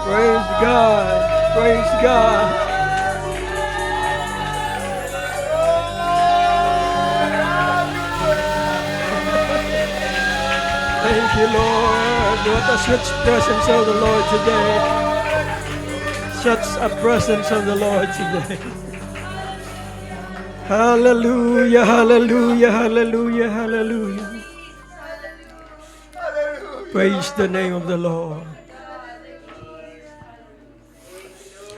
Praise God. Praise God. Thank you, Lord. What a sweet presence of the Lord today. Such a presence of the Lord today. Hallelujah, hallelujah, hallelujah, hallelujah. Praise the name of the Lord.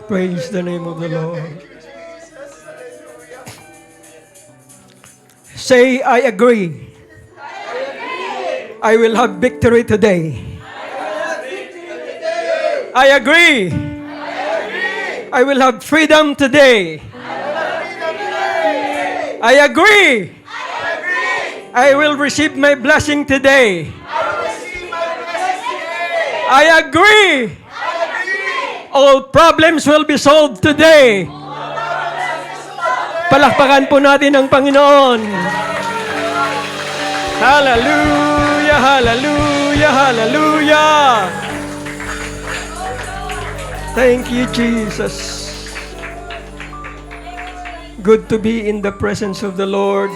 Praise the name of the Lord. Say, I agree. I will have victory today. I agree. I will have freedom today. I agree. I will receive my blessing today. I agree. All problems will be solved today. Palakpakan po natin ang Panginoon. Hallelujah, hallelujah, hallelujah. Thank you, Jesus. Good to be in the presence of the Lord.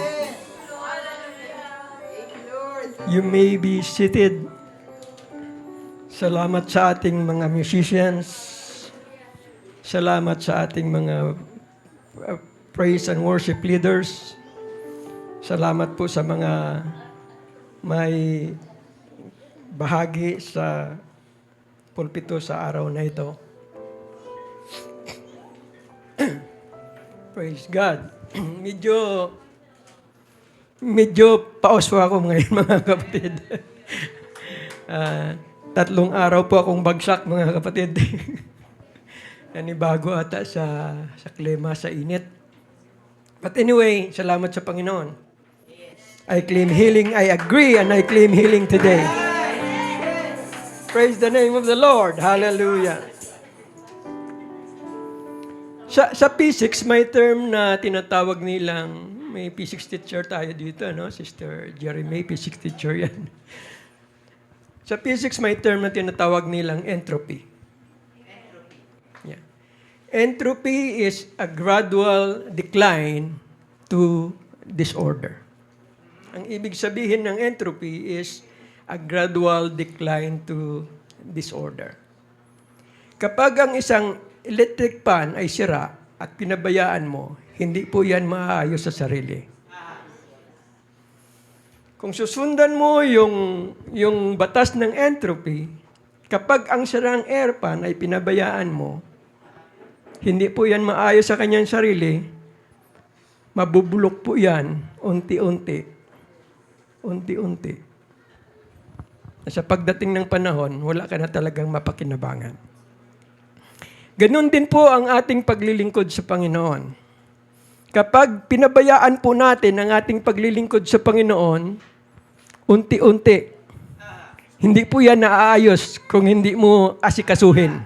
You may be seated. Salamat sa ating mga musicians. Salamat sa ating mga praise and worship leaders. Salamat po sa mga may bahagi sa pulpito sa araw na ito. Praise God. Medyo pauswa ako ngayon, mga kapatid. 3 araw po akong bagsak, mga kapatid. Nanibago ata sa klima, sa init. But anyway, salamat sa Panginoon. I claim healing, I agree, and I claim healing today. Praise the name of the Lord. Hallelujah. Sa P6, may term na tinatawag nilang, may P6 teacher tayo dito, no? Sister Jeremy, P6 teacher yan. Sa P6, may term na tinatawag nilang entropy. Yeah. Entropy is a gradual decline to disorder. Ang ibig sabihin ng entropy is a gradual decline to disorder. Kapag ang isang electric fan ay sira at pinabayaan mo, hindi po yan maayos sa sarili. Kung susundan mo yung batas ng entropy, kapag ang sirang air fan ay pinabayaan mo, hindi po yan maayos sa kanyang sarili, mabubulok po yan unti-unti. Unti-unti. Sa pagdating ng panahon, wala ka na talagang mapakinabangan. Ganon din po ang ating paglilingkod sa Panginoon. Kapag pinabayaan po natin ang ating paglilingkod sa Panginoon, unti-unti, hindi po yan naaayos kung hindi mo asikasuhin.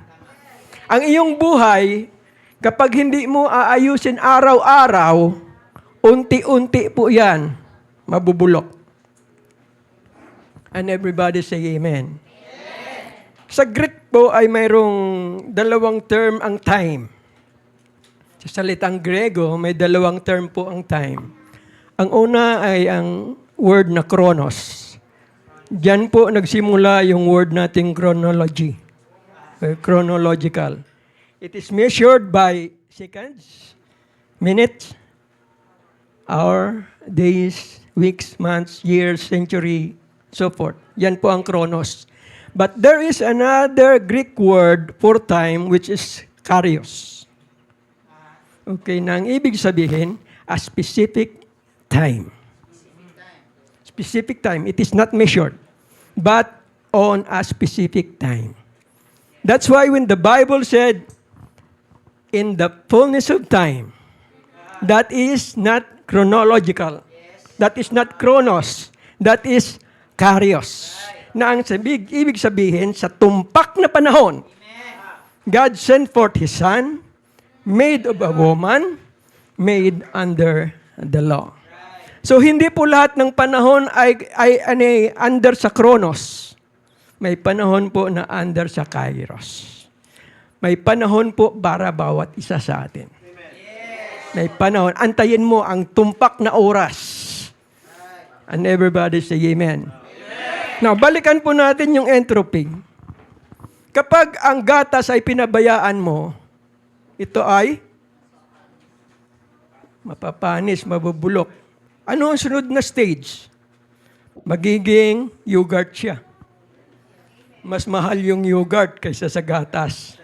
Ang iyong buhay, kapag hindi mo aayusin araw-araw, unti-unti po yan, mabubulok. And everybody say amen. Sa Greek po ay mayroong 2 term ang time. Sa salitang Grego, may 2 term po ang time. Ang una ay ang word na chronos. Diyan po nagsimula yung word nating chronology. Chronological. It is measured by seconds, minutes, hour, days, weeks, months, years, century, so forth. Yan po ang chronos. But there is another Greek word for time which is kairos. Okay, na ang ibig sabihin, a specific time. Specific time. It is not measured, but on a specific time. That's why when the Bible said, in the fullness of time, that is not chronological. That is not chronos. That is kairos. Na ang ibig sabihin, sa tumpak na panahon, God sent forth His Son, made of a woman, made under the law. So, hindi po lahat ng panahon ay under sa chronos. May panahon po na under sa kairos. May panahon po para bawat isa sa atin. May panahon. Antayin mo ang tumpak na oras. And everybody say amen. Now, balikan po natin yung entropy. Kapag ang gatas ay pinabayaan mo, ito ay mapapanis, mabubulok. Ano ang sunod na stage? Magiging yogurt siya. Mas mahal yung yogurt kaysa sa gatas.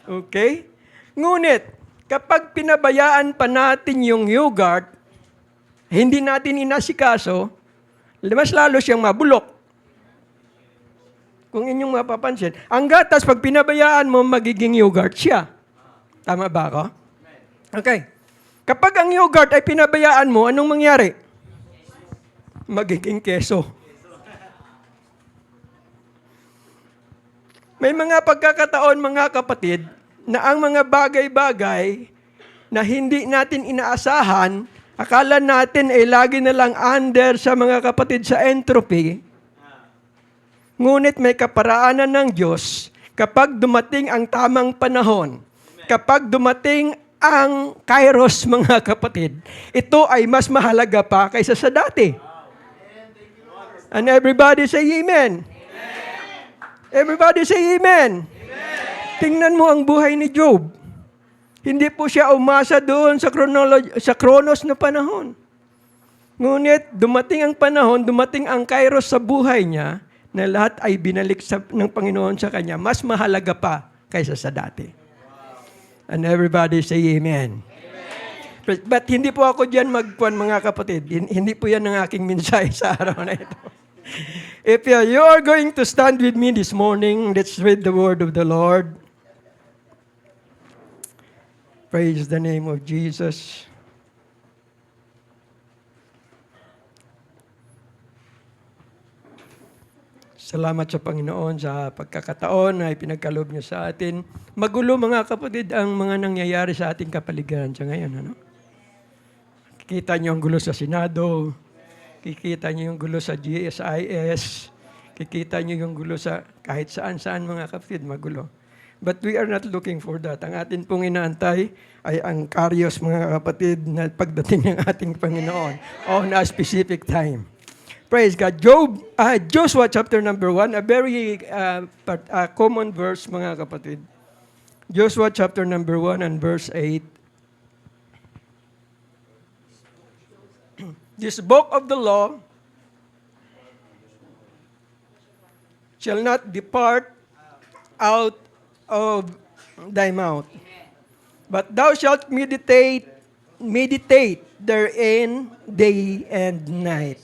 Okay? Ngunit, kapag pinabayaan pa natin yung yogurt, hindi natin inasikaso, mas lalo siyang mabulok. Kung inyong mapapansin, ang gatas, pag pinabayaan mo, magiging yogurt siya. Tama ba ako? Okay. Kapag ang yogurt ay pinabayaan mo, anong mangyari? Magiging keso. May mga pagkakataon, mga kapatid, na ang mga bagay-bagay na hindi natin inaasahan, akala natin ay lagi na lang under sa mga kapatid sa entropy. Ngunit may kaparaanan ng Diyos kapag dumating ang tamang panahon, kapag dumating ang kairos, mga kapatid, ito ay mas mahalaga pa kaysa sa dati. And everybody say amen. Everybody say amen. Tingnan mo ang buhay ni Job. Hindi po siya umasa doon sa kronos na panahon. Ngunit dumating ang panahon, dumating ang kairos sa buhay niya, na lahat ay binalik ng Panginoon sa kanya, mas mahalaga pa kaysa sa dati. And everybody say amen. But hindi po ako dyan magpuan, mga kapatid. Hindi po yan ang aking mensahe sa araw na ito. If you are going to stand with me this morning, let's read the word of the Lord. Praise the name of Jesus. Salamat sa Panginoon sa pagkakataon na ipinagkaloob niyo sa atin. Magulo, mga kapatid, ang mga nangyayari sa ating kapaligiran sa ngayon. Ano? Kikita niyo ang gulo sa Senado, kikita niyo yung gulo sa GSIS, kikita niyo yung gulo sa kahit saan-saan, mga kapatid, magulo. But we are not looking for that. Ang atin pong inaantay ay ang karyos, mga kapatid, na pagdating ng ating Panginoon on a specific time. Praise God. Joshua chapter number 1, a very common verse, mga kapatid. Joshua chapter number 1 and verse 8. This book of the law shall not depart out of thy mouth, but thou shalt meditate therein day and night,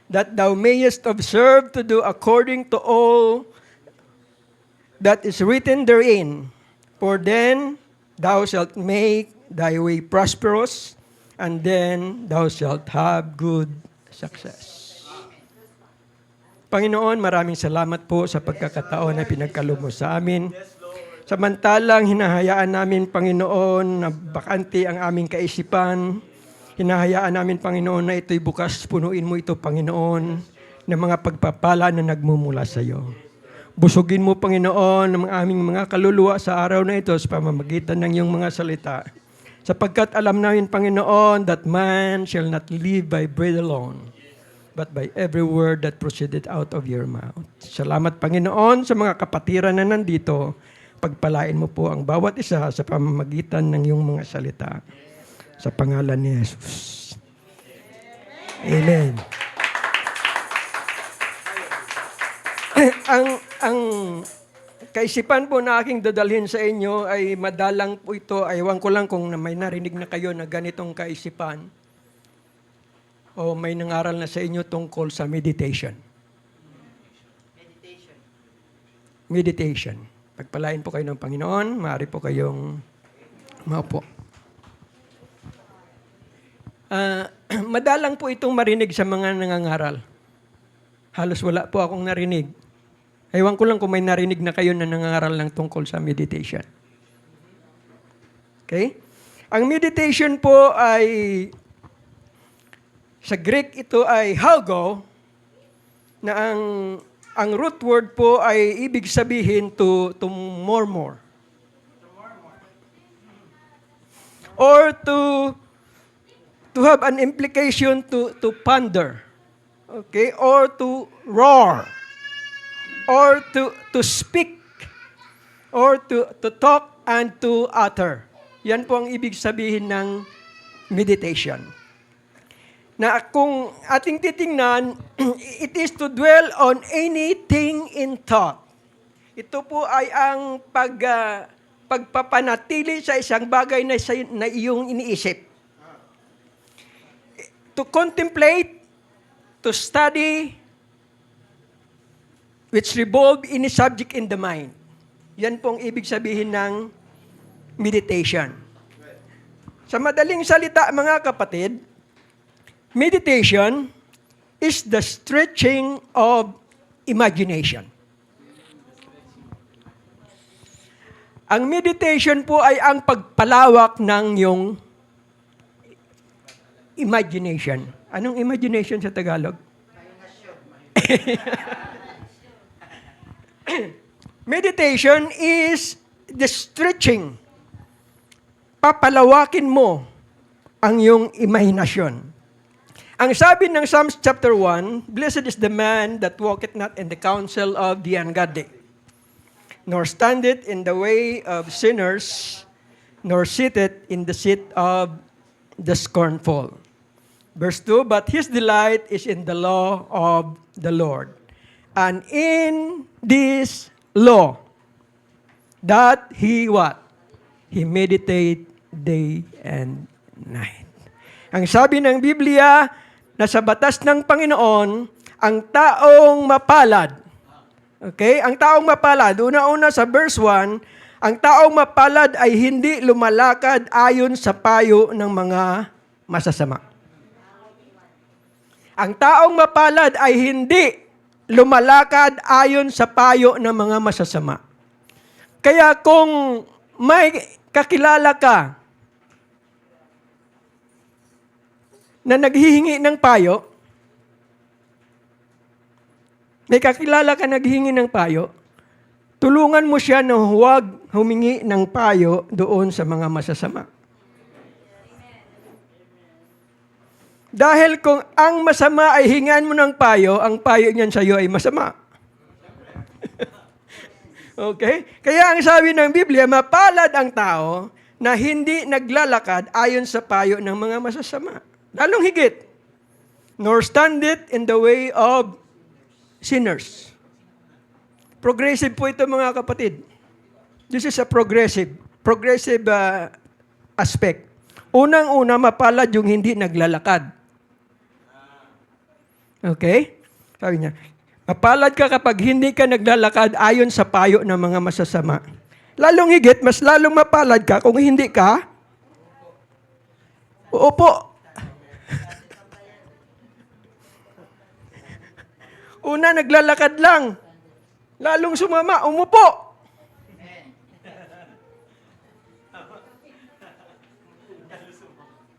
that thou mayest observe to do according to all that is written therein. For then thou shalt make thy way prosperous, and then thou shalt have good success. Panginoon, maraming salamat po sa pagkakataon na pinagkaloob mo sa amin. Samantalang hinahayaan namin, Panginoon, na bakante ang aming kaisipan, hinahayaan namin, Panginoon, na ito'y bukas, punuin mo ito, Panginoon, ng mga pagpapala na nagmumula sa iyo. Busugin mo, Panginoon, ang aming mga kaluluwa sa araw na ito sa pamamagitan ng iyong mga salita. Sapagkat alam namin, Panginoon, that man shall not live by bread alone, but by every word that proceeded out of your mouth. Salamat, Panginoon, sa mga kapatiran na nandito. Pagpalain mo po ang bawat isa sa pamamagitan ng iyong mga salita. Sa pangalan ni Jesus. Amen. Ang kaisipan po na aking dadalhin sa inyo ay madalang po ito. Ewan ko lang kung may narinig na kayo na ganitong kaisipan o may nangaral na sa inyo tungkol sa meditation. Meditation. Pagpalain po kayo ng Panginoon, maaari po kayong maupo. Madalang po itong marinig sa mga nangangaral. Halos wala po akong narinig. Ewan ko lang kung may narinig na kayo na nangangaral ng tungkol sa meditation. Okay? Ang meditation po ay, sa Greek ito ay hago, na ang Ang root word po ay ibig sabihin to murmur. Or to have an implication to ponder. Okay? Or to roar. Or to speak. Or to talk and to utter. Yan po ang ibig sabihin ng meditation. Na kung ating titingnan, it is to dwell on anything in thought. Ito po ay ang pagpapanatili sa isang bagay na iyong iniisip. To contemplate, to study, which revolve in a subject in the mind. Yan pong ibig sabihin ng meditation. Sa madaling salita, mga kapatid, meditation is the stretching of imagination. Ang meditation po ay ang pagpalawak ng iyong imagination. Anong imagination sa Tagalog? Meditation is the stretching. Papalawakin mo ang iyong imahinasyon. Ang sabi ng Psalms chapter 1, "Blessed is the man that walketh not in the counsel of the ungodly, nor standeth in the way of sinners, nor sitteth in the seat of the scornful." Verse 2, "But his delight is in the law of the Lord, and in this law that he what? He meditate day and night." Ang sabi ng Biblia, na sa batas ng Panginoon, ang taong mapalad. Okay? Ang taong mapalad, una-una sa verse 1, ang taong mapalad ay hindi lumalakad ayon sa payo ng mga masasama. Ang taong mapalad ay hindi lumalakad ayon sa payo ng mga masasama. Kaya kung may kakilala ka na naghihingi ng payo, may kakilala ka naghihingi ng payo, tulungan mo siya na huwag humingi ng payo doon sa mga masasama. Dahil kung ang masama ay hingan mo ng payo, ang payo niyan sa iyo ay masama. Okay? Kaya ang sabi ng Biblia, mapalad ang tao na hindi naglalakad ayon sa payo ng mga masasama. Lalong higit, nor standeth in the way of sinners. Progressive po ito, mga kapatid. This is a progressive aspect. Unang-una, mapalad yung hindi naglalakad. Okay? Sabi niya, mapalad ka kapag hindi ka naglalakad ayon sa payo ng mga masasama. Lalong higit, mas lalong mapalad ka kung hindi ka uupo. Una, naglalakad lang. Lalong sumama, umupo.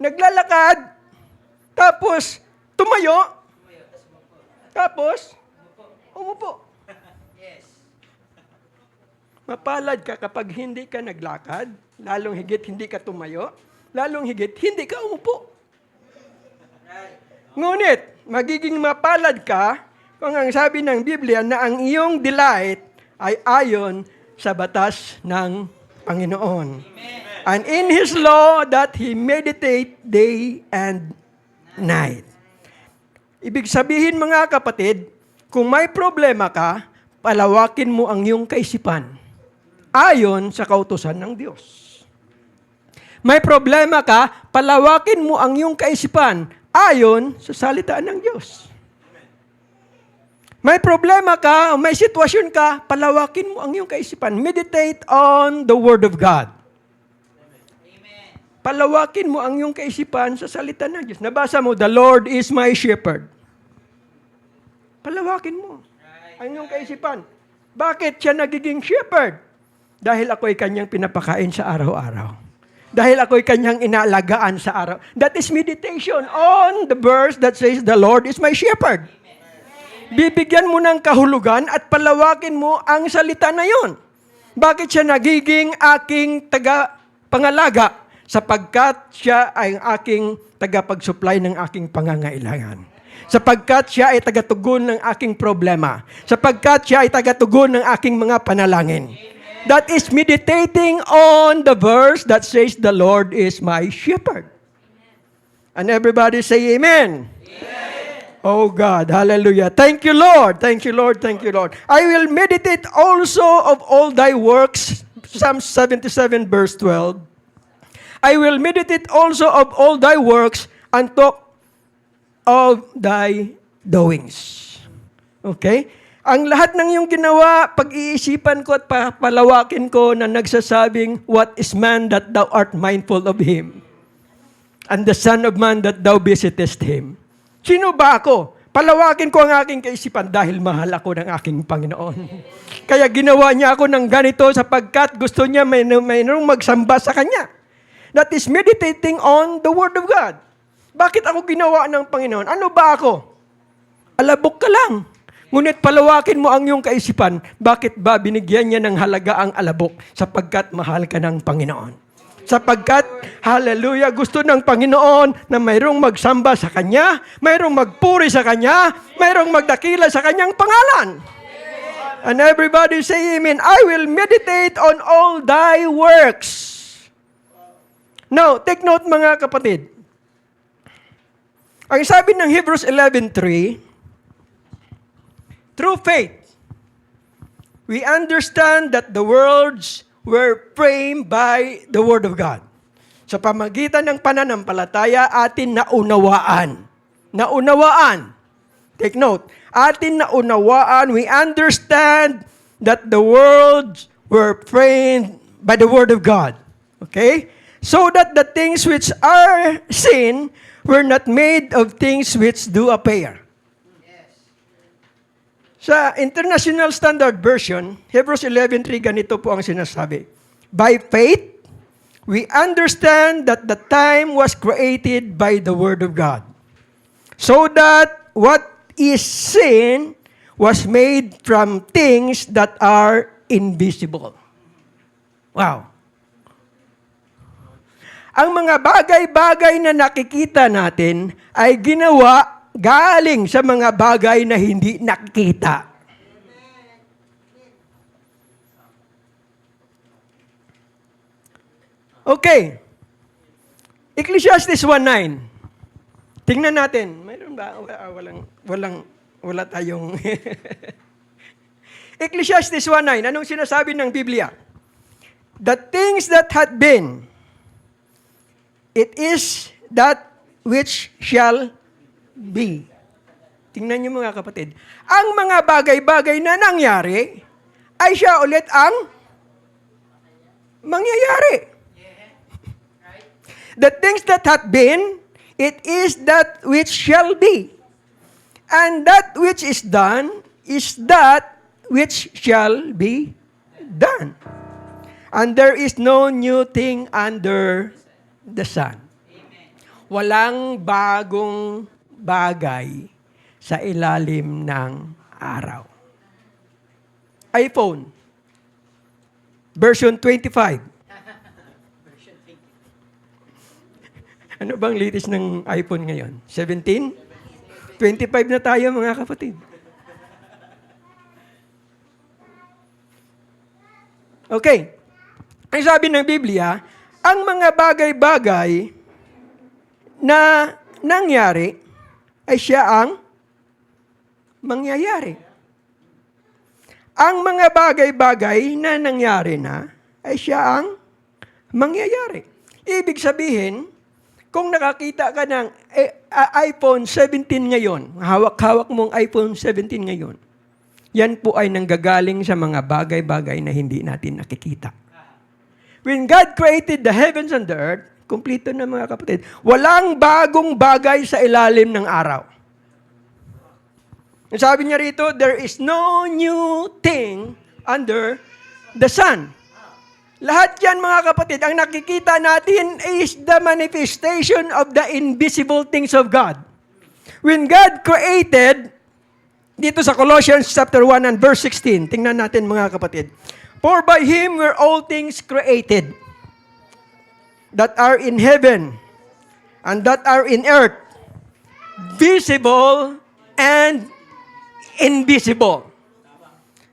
Naglalakad, tapos tumayo, tapos umupo. Mapalad ka kapag hindi ka naglakad, lalong higit hindi ka tumayo, lalong higit hindi ka umupo. Ngunit, magiging mapalad ka kung ang sabi ng Biblia na ang iyong delight ay ayon sa batas ng Panginoon. Amen. And in His law that He meditate day and night. Ibig sabihin, mga kapatid, kung may problema ka, palawakin mo ang iyong kaisipan ayon sa kautusan ng Diyos. May problema ka, palawakin mo ang iyong kaisipan ayon sa salita ng Diyos. May problema ka, may sitwasyon ka, palawakin mo ang iyong kaisipan. Meditate on the Word of God. Amen. Palawakin mo ang iyong kaisipan sa salita ng Diyos. Nabasa mo, the Lord is my shepherd. Palawakin mo ang iyong kaisipan. Bakit siya nagiging shepherd? Dahil ako'y kanyang pinapakain sa araw-araw. Dahil ako'y kanyang inaalagaan sa araw. That is meditation on the verse that says, the Lord is my shepherd. Bibigyan mo ng kahulugan at palawakin mo ang salita na yon. Bakit siya nagiging aking tagapangalaga? Sapagkat siya ay aking tagapag-supply ng aking pangangailangan. Sapagkat siya ay tagatugon ng aking problema. Sapagkat siya ay tagatugon ng aking mga panalangin. That is meditating on the verse that says, the Lord is my shepherd. And everybody say amen. Oh God, hallelujah. Thank you, Lord. Thank you, Lord. Thank you, Lord. I will meditate also of all thy works. Psalm 77 verse 12. I will meditate also of all thy works and talk of thy doings. Okay? Ang lahat ng iyong ginawa, pag-iisipan ko at palawakin ko na nagsasabing, what is man that thou art mindful of him? And the Son of Man that thou visitest him. Sino ba ako? Palawakin ko ang aking kaisipan dahil mahal ako ng aking Panginoon. Kaya ginawa niya ako ng ganito sapagkat gusto niya mayroong magsamba sa Kanya. That is meditating on the Word of God. Bakit ako ginawa ng Panginoon? Ano ba ako? Alabok ka lang. Ngunit palawakin mo ang iyong kaisipan. Bakit ba binigyan niya ng halaga ang alabok? Sapagkat mahal ka ng Panginoon. Sapagkat, hallelujah, gusto ng Panginoon na mayroong magsamba sa Kanya, mayroong magpuri sa Kanya, mayroong magdakila sa Kanyang pangalan. And everybody say amen. I will meditate on all thy works. Now, take note mga kapatid. Ang sabi ng Hebrews 11:3, through faith, we understand that the worlds were framed by the Word of God. Sa pamagitan ng pananampalataya, atin naunawaan. Naunawaan. Take note. Atin naunawaan, we understand that the worlds were framed by the Word of God. Okay? So that the things which are seen were not made of things which do appear. Sa International Standard Version, Hebrews 11:3, ganito po ang sinasabi. By faith, we understand that the time was created by the Word of God, so that what is seen was made from things that are invisible. Wow. Ang mga bagay-bagay na nakikita natin ay ginawa galing sa mga bagay na hindi nakikita. Okay. Ecclesiastes 1:9. Tingnan natin. Mayroon ba? Wala tayong... Ecclesiastes 1:9. Anong sinasabi ng Biblia? The things that had been, it is that which shall be. Tingnan niyo mga kapatid. Ang mga bagay-bagay na nangyari, ay siya ulit ang mangyayari. The things that had been, it is that which shall be. And that which is done, is that which shall be done. And there is no new thing under the sun. Walang bagong bagay sa ilalim ng araw. iPhone, version 25. Ano bang latest ng iPhone ngayon? 17? 25 na tayo mga kapatid. Okay. Ang sabi ng Biblia, ang mga bagay-bagay na nangyari ay siya ang mangyayari. Ang mga bagay-bagay na nangyari na ay siya ang mangyayari. Ibig sabihin, kung nakakita ka ng iPhone 17 ngayon, hawak-hawak mong iPhone 17 ngayon, yan po ay nanggagaling sa mga bagay-bagay na hindi natin nakikita. When God created the heavens and the earth, kumplito na mga kapatid, walang bagong bagay sa ilalim ng araw. Sabi niya rito, there is no new thing under the sun. Lahat yan mga kapatid, ang nakikita natin is the manifestation of the invisible things of God. When God created Dito sa Colossians chapter 1 and verse 16, tingnan natin mga kapatid. For by Him were all things created, that are in heaven, and that are in earth, visible and invisible.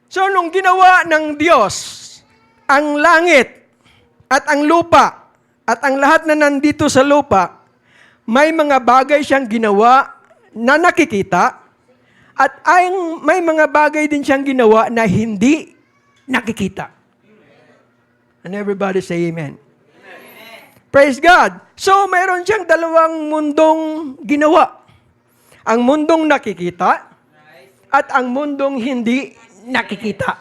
So, nung ginawa ng Diyos ang langit at ang lupa at ang lahat na nandito sa lupa, may mga bagay siyang ginawa na nakikita at may mga bagay din siyang ginawa na hindi nakikita. And everybody say amen. Praise God. So, mayroon siyang dalawang mundong ginawa. Ang mundong nakikita at ang mundong hindi nakikita.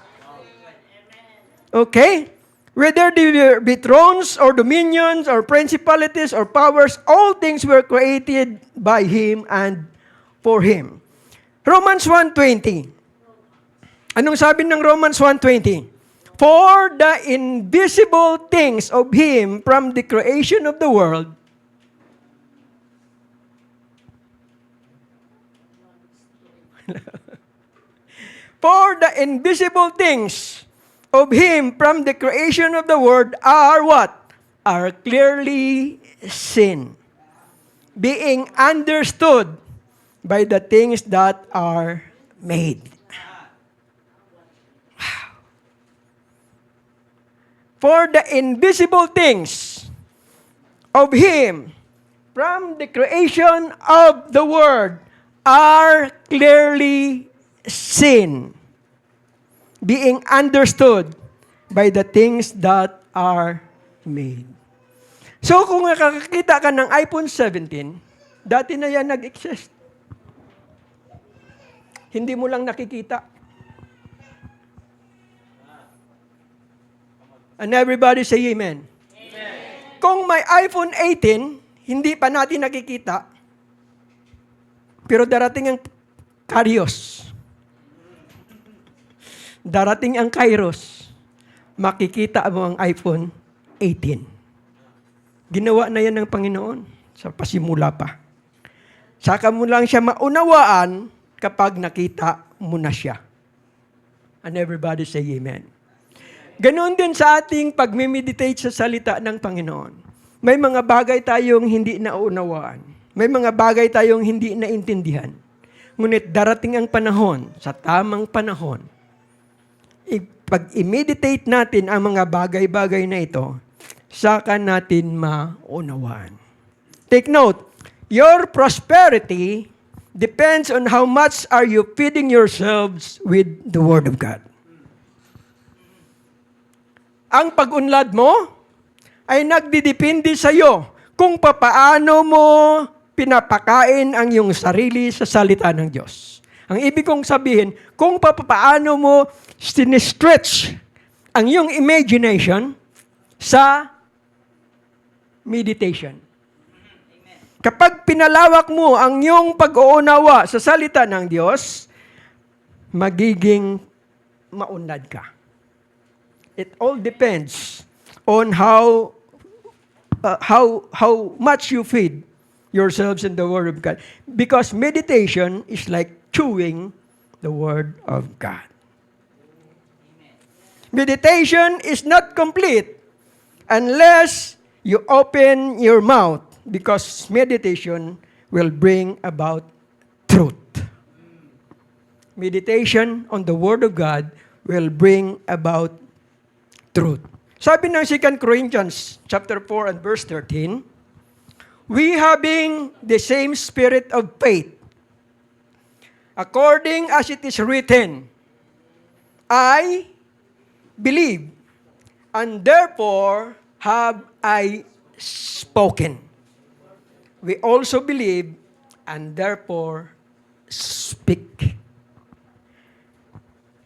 Okay? Whether there be thrones or dominions or principalities or powers, all things were created by Him and for Him. Romans 1:20. Anong sabi ng Romans 1:20? For the invisible things of Him from the creation of the world for the invisible things of Him from the creation of the world are what? Are clearly seen, being understood by the things that are made. Wow. For the invisible things of Him from the creation of the world are clearly seen, being understood by the things that are made. So kung nakakakita ka ng iPhone 17, dati na yan nag-exist. Hindi mo lang nakikita. And everybody say amen. Amen. Kung may iPhone 18, hindi pa natin nakikita, pero darating ang Kairos. Darating ang Kairos. Makikita mo ang iPhone 18. Ginawa na yan ng Panginoon sa pasimula pa. Saka mo lang siya maunawaan kapag nakita mo na siya. And everybody say amen. Ganon din sa ating pag-meditate sa salita ng Panginoon. May mga bagay tayong hindi naunawaan. May mga bagay tayong hindi naintindihan. Ngunit darating ang panahon, sa tamang panahon, pag-meditate natin ang mga bagay-bagay na ito, saka natin maunawaan. Take note, your prosperity depends on how much are you feeding yourselves with the Word of God. Ang pag-unlad mo ay nagdidepende sa iyo kung papaano mo pinapakain ang iyong sarili sa salita ng Diyos. Ang ibig kong sabihin, kung papaano mo sinistretch ang iyong imagination sa meditation. Kapag pinalawak mo ang iyong pag-uunawa sa salita ng Diyos, magiging maunlad ka. It all depends on how much you feed yourselves in the Word of God. Because meditation is like chewing the Word of God. Meditation is not complete unless you open your mouth, because meditation will bring about truth. Meditation on the Word of God will bring about truth. Sabi ng 2 Corinthians chapter 4 and verse 13, we having the same spirit of faith, according as it is written, I believe, and therefore have I spoken. We also believe, and therefore speak.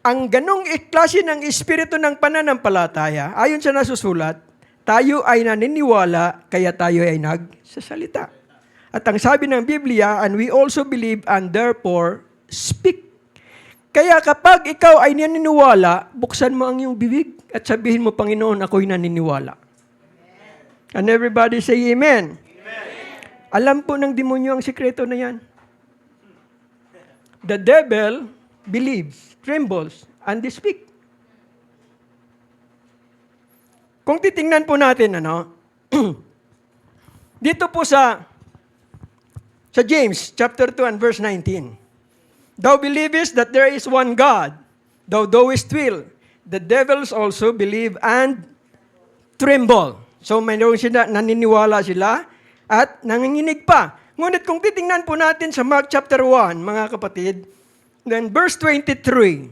Ang ganong klase ng espiritu ng pananampalataya, ayon sa nasusulat, tayo ay naniniwala, kaya tayo ay nagsasalita. At ang sabi ng Biblia, and we also believe, and therefore speak. Kaya kapag ikaw ay naniniwala, buksan mo ang iyong bibig at sabihin mo, Panginoon, ako'y naniniwala. And everybody say amen. Alam po ng demonyo ang sikreto na yan. The devil believes, trembles, and they speak. Kung titingnan po natin, dito po sa James, chapter 2 and verse 19. Thou believest that there is one God, thou doest will. The devils also believe and tremble. So mayroon sila, naniniwala sila at nanginginig pa. Ngunit kung titingnan po natin sa Mark chapter 1, mga kapatid, then verse 23,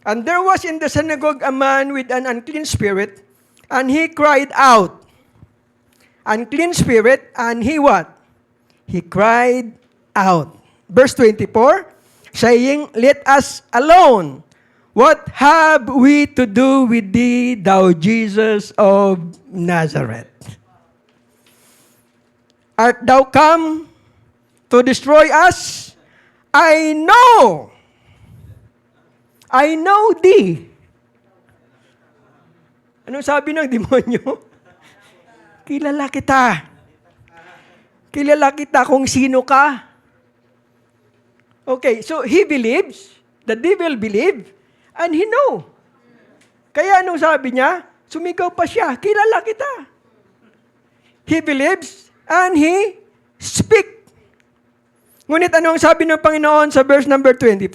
and there was in the synagogue a man with an unclean spirit, and he cried out, unclean spirit, and he what? He cried out. Verse 24, saying, let us alone. What have we to do with thee, thou Jesus of Nazareth? Art thou come to destroy us? I know thee. Anong sabi ng demonyo? Kilala kita. Kilala kita kung sino ka. Okay, so he believes, the devil believed, and he know. Kaya anong sabi niya? Sumigaw pa siya, kilala kita. He believes, and he speak. Ngunit anong sabi ng Panginoon sa verse number 25?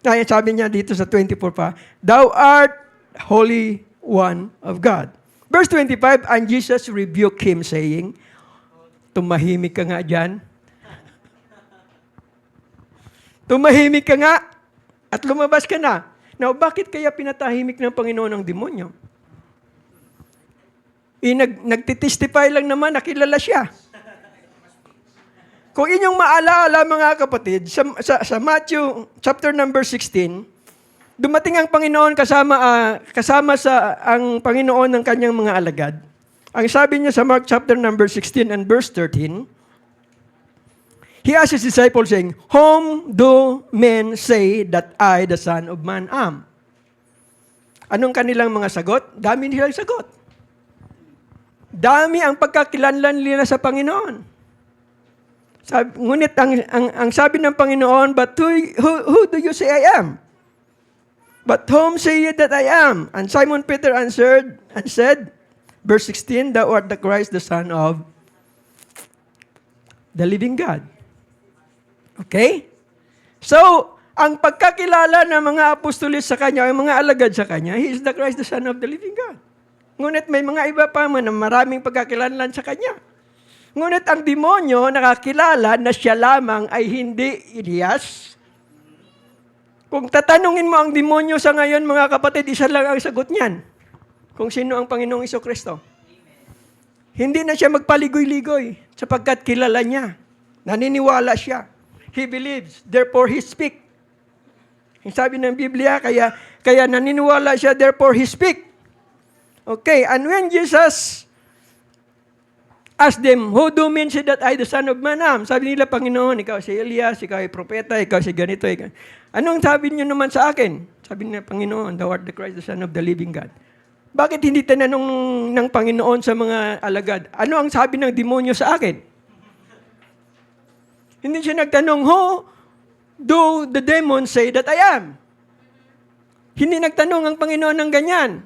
Ay, sabi niya dito sa 24 pa, thou art Holy One of God. Verse 25, and Jesus rebuked him saying, tumahimik ka nga dyan. Tumahimik ka nga at lumabas ka na. Now, bakit kaya pinatahimik ng Panginoon ang demonyo? Nagtitestify lang naman, nakilala siya. Kung inyong maalala, mga kapatid, sa Matthew chapter number 16, dumating ang Panginoon kasama sa ang Panginoon ng kanyang mga alagad. Ang sabi niya sa Mark chapter number 16 and verse 13, he asked his disciples saying, whom do men say that I, the Son of Man, am? Anong kanilang mga sagot? Dami nilang sagot. Dami ang pagkakilanlan nila sa Panginoon. Ngunit ang sabi ng Panginoon, but who do you say I am? But whom say ye that I am? And Simon Peter answered and said, verse 16, thou art the Christ, the Son of the living God. Okay? So, ang pagkakilala ng mga apostolis sa Kanya, ang mga alagad sa Kanya, He is the Christ, the Son of the living God. Ngunit may mga iba pa man na maraming pagkakilanlan sa Kanya. Ngunit ang demonyo nakakilala na siya lamang ay hindi Elias. Kung tatanungin mo ang demonyo sa ngayon, mga kapatid, isa lang ang sagot niyan. Kung sino ang Panginoong Jesucristo. Hindi na siya magpaligoy-ligoy sapagkat kilala niya. Naniniwala siya. He believes, therefore he speak. Yung sabi ng Biblia, kaya naniniwala siya, therefore he speak. Okay, and when Jesus asked them, who do men say that I, the Son of Man, am? Sabi nila, Panginoon, ikaw si Elias, ikaw ay propeta, ikaw si ganito. Ikaw. Anong sabi niyo naman sa akin? Sabi nila, Panginoon, thou art the Christ, the Son of the living God. Bakit hindi tinanong ng Panginoon sa mga alagad? Ano ang sabi ng demonyo sa akin? Hindi siya nagtanong, who do the demons say that I am? Hindi nagtanong ang Panginoon ng ganyan.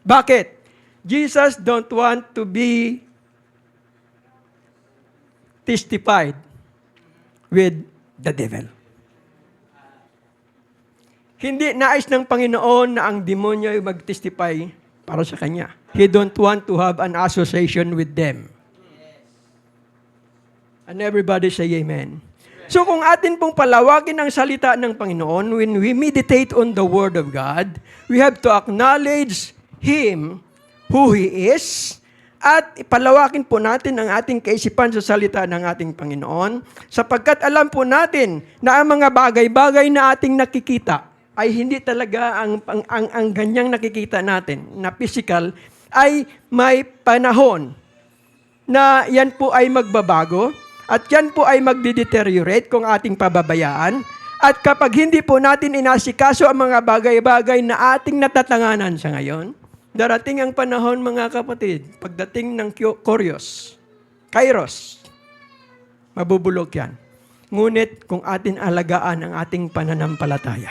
Bakit? Jesus don't want to be testified with the devil. Hindi nais ng Panginoon na ang demonyo ay mag-testify para sa Kanya. He don't want to have an association with them. And everybody say amen. So kung atin pong palawagin ang salita ng Panginoon, when we meditate on the Word of God, we have to acknowledge Him, who He is, at ipalawakin po natin ang ating kaisipan sa salita ng ating Panginoon, sapagkat alam po natin na ang mga bagay-bagay na ating nakikita ay hindi talaga ang ganyang nakikita natin na physical, ay may panahon na yan po ay magbabago, at yan po ay magde-deteriorate kung ating pababayaan. At kapag hindi po natin inasikaso ang mga bagay-bagay na ating natatanganan sa ngayon, darating ang panahon, mga kapatid, pagdating ng Kairos, mabubulok yan. Ngunit kung atin alagaan ang ating pananampalataya,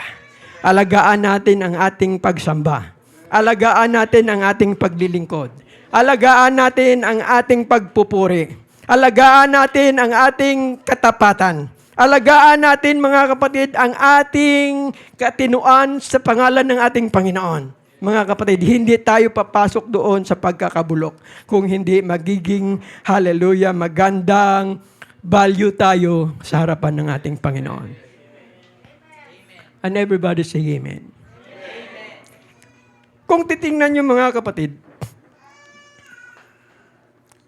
alagaan natin ang ating pagsamba, alagaan natin ang ating paglilingkod, alagaan natin ang ating pagpupuri, alagaan natin ang ating katapatan, alagaan natin, mga kapatid, ang ating katinuan sa pangalan ng ating Panginoon. Mga kapatid, hindi tayo papasok doon sa pagkakabulok kung hindi magiging, hallelujah, magandang value tayo sa harapan ng ating Panginoon. And everybody say amen. Kung titingnan niyo, mga kapatid,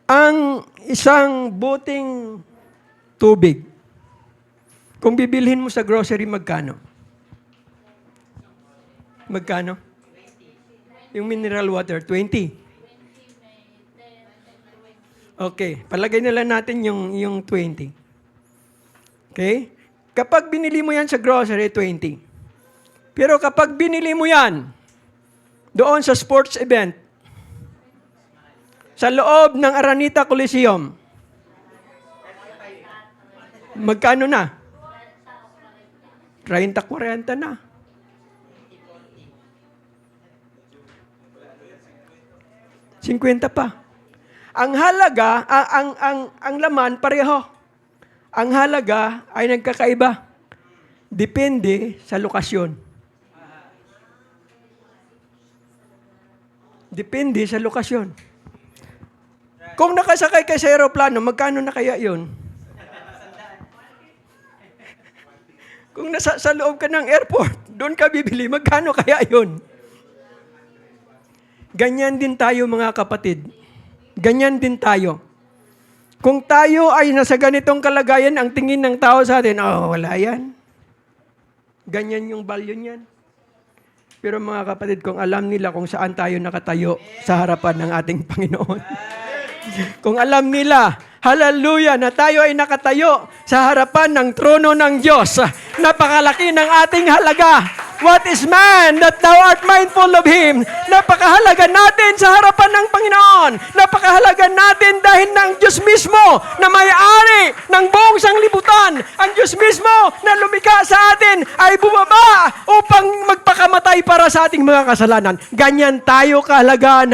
ang isang buting tubig, kung bibilhin mo sa grocery, magkano? Magkano? Yung mineral water, 20. Okay, palagay na lang natin yung 20. Okay? Kapag binili mo yan sa grocery, 20. Pero kapag binili mo yan doon sa sports event, sa loob ng Araneta Coliseum, magkano na? 30-40 na. $50 pa. Ang halaga, ang laman pareho. Ang halaga ay nagkakaiba. Depende sa lokasyon. Depende sa lokasyon. Kung nakasakay ka sa aeroplano, magkano na kaya yun? Kung sa loob ka ng airport, doon ka bibili, magkano kaya yun? Ganyan din tayo, mga kapatid. Ganyan din tayo. Kung tayo ay nasa ganitong kalagayan, ang tingin ng tao sa atin, wala yan. Ganyan yung value niyan. Pero mga kapatid, kung alam nila kung saan tayo nakatayo sa harapan ng ating Panginoon. Kung alam nila, hallelujah, na tayo ay nakatayo sa harapan ng trono ng Diyos. Napakalaki ng ating halaga. What is man that thou art mindful of him? Napakahalaga natin sa harapan ng Panginoon. Napakahalaga natin dahil ng Diyos mismo na may-ari ng buong sanglibutan. Ang Diyos mismo na lumikha sa atin ay bumaba upang magpakamatay para sa ating mga kasalanan. Ganyan tayo kahalaga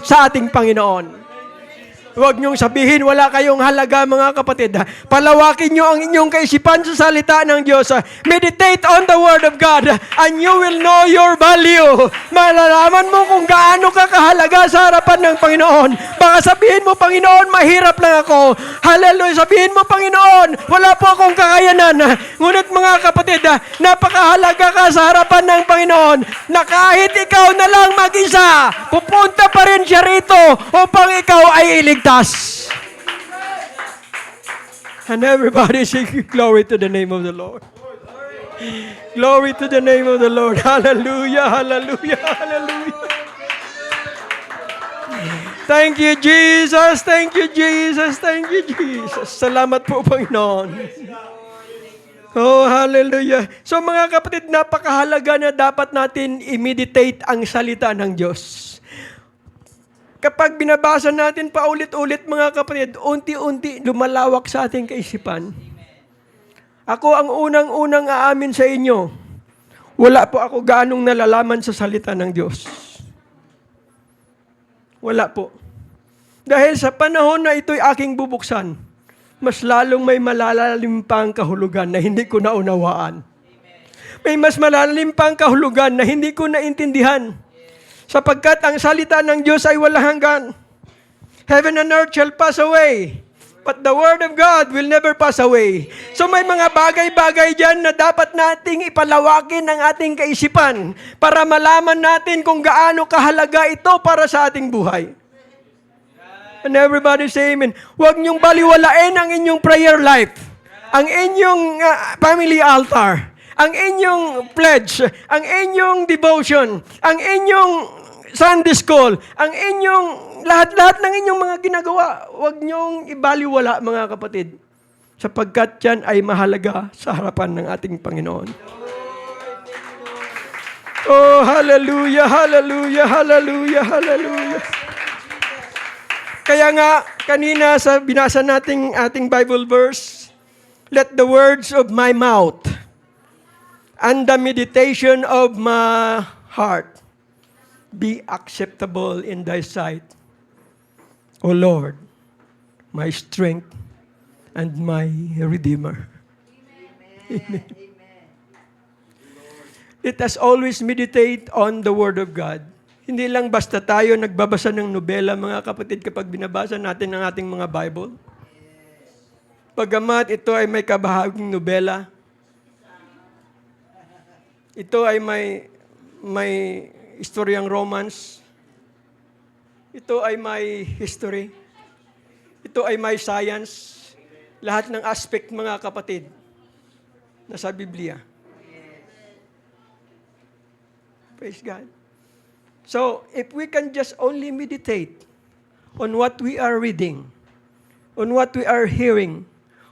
sa ating Panginoon. Huwag niyong sabihin, wala kayong halaga, mga kapatid. Palawakin niyo ang inyong kaisipan sa salita ng Diyos. Meditate on the Word of God and you will know your value. Malalaman mo kung gaano ka kahalaga sa harapan ng Panginoon. Baka sabihin mo, Panginoon, mahirap lang ako. Hallelujah. Sabihin mo, Panginoon, wala po akong kakayanan. Ngunit mga kapatid, napakahalaga ka sa harapan ng Panginoon na kahit ikaw na lang mag-isa, pupunta pa rin siya rito upang ikaw ay iligtas. And everybody say, glory to the name of the Lord. Glory to the name of the Lord. Hallelujah, hallelujah, hallelujah. Thank you, Jesus. Thank you, Jesus. Thank you, Jesus. Salamat po, Panginoon. Oh, hallelujah. So mga kapatid, napakahalaga na dapat natin i-meditate ang salita ng Diyos. Kapag binabasa natin paulit-ulit, mga kapatid, unti-unti lumalawak sa ating kaisipan. Ako ang unang-unang aamin sa inyo, wala po ako gaanong nalalaman sa salita ng Diyos. Wala po. Dahil sa panahon na ito'y aking bubuksan, mas lalong may malalalim pang kahulugan na hindi ko naunawaan. May mas malalim pang kahulugan na hindi ko naintindihan. Sapagkat ang salita ng Diyos ay walang hanggan. Heaven and earth shall pass away, but the word of God will never pass away. So may mga bagay-bagay dyan na dapat nating ipalawakin ang ating kaisipan para malaman natin kung gaano kahalaga ito para sa ating buhay. And everybody say amen. Huwag niyong baliwalain ang inyong prayer life, ang inyong family altar, ang inyong pledge, ang inyong devotion, ang inyong Sunday school, ang inyong lahat-lahat ng inyong mga ginagawa. Huwag niyong ibaliwala, mga kapatid, sapagkat yan ay mahalaga sa harapan ng ating Panginoon. Oh, hallelujah, hallelujah, hallelujah, hallelujah. Kaya nga, kanina sa binasa nating ating Bible verse, Let the words of my mouth and the meditation of my heart be acceptable in thy sight, O Lord, my strength and my Redeemer. Amen. Let us always meditate on the Word of God. Hindi lang basta tayo nagbabasa ng nobela, mga kapatid, kapag binabasa natin ang ating mga Bible. Pagamat ito ay may kabahaging nobela, ito ay may istoryang romance, ito ay may history, ito ay may science, lahat ng aspect, mga kapatid, nasa Biblia. Praise God. So, if we can just only meditate on what we are reading, on what we are hearing,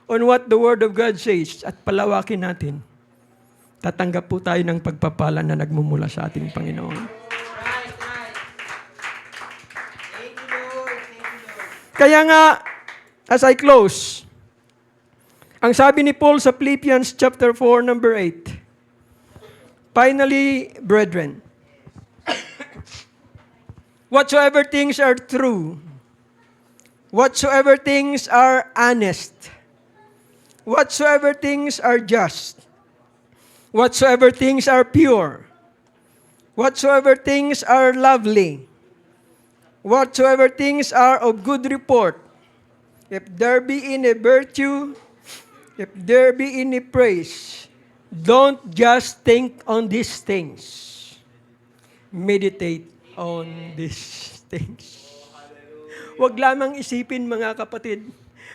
on what the Word of God says, at palawakin natin, tatanggap po tayo ng pagpapala na nagmumula sa ating Panginoon. Kaya nga, as I close, ang sabi ni Paul sa Philippians chapter 4, number 8, finally, brethren, whatsoever things are true, whatsoever things are honest, whatsoever things are just, whatsoever things are pure, whatsoever things are lovely, whatsoever things are of good report, if there be any virtue, if there be any praise, don't just think on these things. Meditate on these things. Huwag lamang isipin, mga kapatid.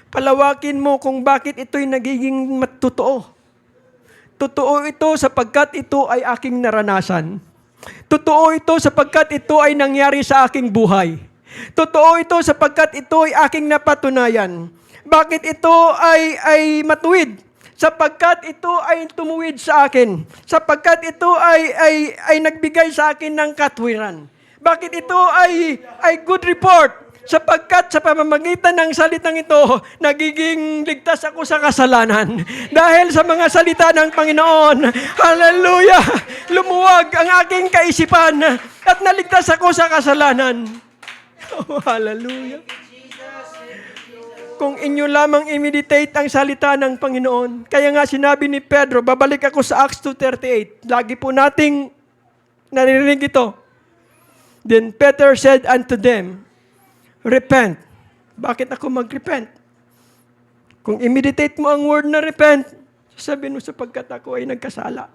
Palawakin mo kung bakit ito'y nagiging totoo. Totoo ito sapagkat ito ay aking naranasan. Totoo ito sapagkat ito ay nangyari sa aking buhay. Totoo ito sapagkat ito ay aking napatunayan. Bakit ito ay matuwid? Sapagkat ito ay tumuwid sa akin. Sapagkat ito ay nagbigay sa akin ng katwiran. Bakit ito ay good report? Sapagkat sa pamamagitan ng salitang ito, nagiging ligtas ako sa kasalanan. Dahil sa mga salita ng Panginoon, hallelujah, lumuwag ang aking kaisipan at naligtas ako sa kasalanan. Oh, hallelujah. Kung inyo lamang i-meditate ang salita ng Panginoon. Kaya nga sinabi ni Pedro, babalik ako sa Acts 2:38. Lagi po nating naririnig ito. Then Peter said unto them, repent. Bakit ako mag-repent? Kung i-meditate mo ang word na repent, sasabihin mo, sapagkat ako ay nagkasala.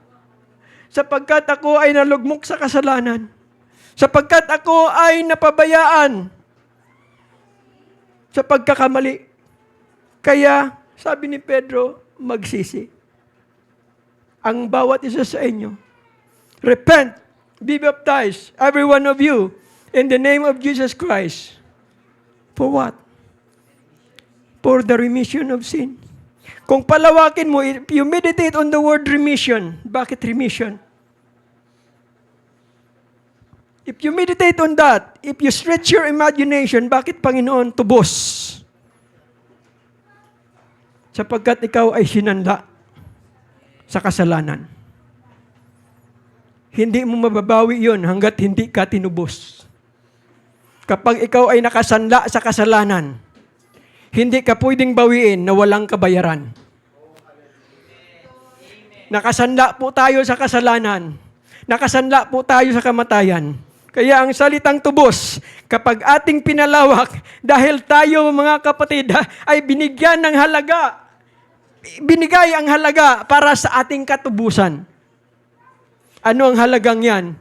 Sapagkat ako ay nalugmok sa kasalanan. Sapagkat ako ay napabayaan sa pagkakamali. Kaya, sabi ni Pedro, magsisi. Ang bawat isa sa inyo, repent, be baptized, every one of you, in the name of Jesus Christ. For what? For the remission of sin. Kung palawakin mo, if you meditate on the word remission, bakit remission? If you meditate on that, if you stretch your imagination, bakit Panginoon tubos? Sapagkat ikaw ay sinanda sa kasalanan. Hindi mo mababawi yon hanggat hindi ka tinubos. Kapag ikaw ay nakasanla sa kasalanan, hindi ka pwedeng bawiin na walang kabayaran. Nakasanla po tayo sa kasalanan. Nakasanla po tayo sa kamatayan. Kaya ang salitang tubos, kapag ating pinalawak, dahil tayo mga kapatid ay binigyan ng halaga, binigay ang halaga para sa ating katubusan. Ano ang halagang yan?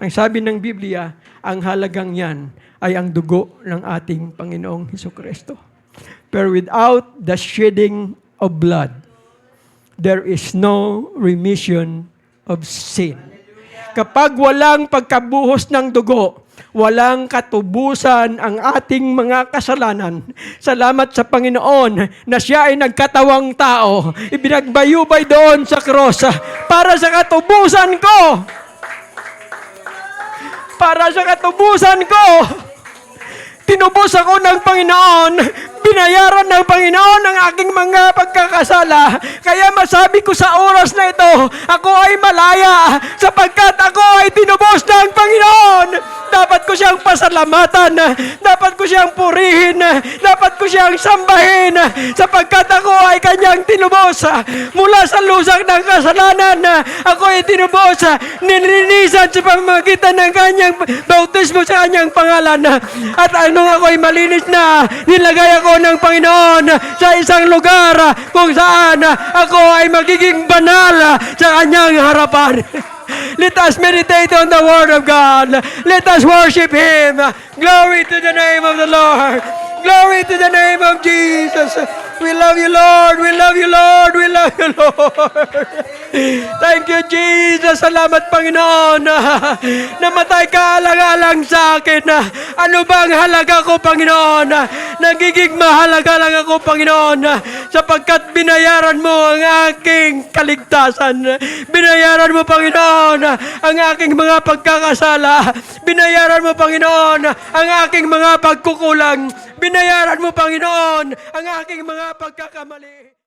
Ang sabi ng Biblia, ang halagang yan ay ang dugo ng ating Panginoong Hesukristo. But without the shedding of blood, there is no remission of sin. Kapag walang pagkabuhos ng dugo, walang katubusan ang ating mga kasalanan. Salamat sa Panginoon na siya ay nagkatawang tao. Ibinagbayubay doon sa cross para sa katubusan ko. Para sa katubusan ko. Tinubos ako ng Panginoon binayaran ng Panginoon ang aking mga pagkakasala. Kaya masabi ko sa oras na ito, ako ay malaya sapagkat ako ay tinubos ng Panginoon. Dapat ko siyang pasalamatan, dapat ko siyang purihin, dapat ko siyang sambahin sapagkat ako ay kanyang tinubos mula sa lusak ng kasalanan. Ako ay tinubos, nilinisan sa pamamagitan ng kanyang bautismo sa kanyang pangalan. At anong ako ay malinis na, nilagay ako ng Panginoon sa isang lugar kung saan ako ay magiging banal sa kanyang harapan. Let us meditate on the Word of God. Let us worship Him. Glory to the name of the Lord. Glory to the name of Jesus. We love you, Lord. We love you, Lord. We love you, Lord. Thank you, Jesus. Salamat, Panginoon. Namatay ka alang-alang sa akin. Ano bang halaga ko, Panginoon? Nagiging mahalaga lang ako, Panginoon, sapagkat binayaran mo ang aking kaligtasan. Binayaran mo, Panginoon, ang aking mga pagkakasala. Binayaran mo, Panginoon, ang aking mga pagkukulang. Binayaran mo, Panginoon, ang aking mga pagkakamali.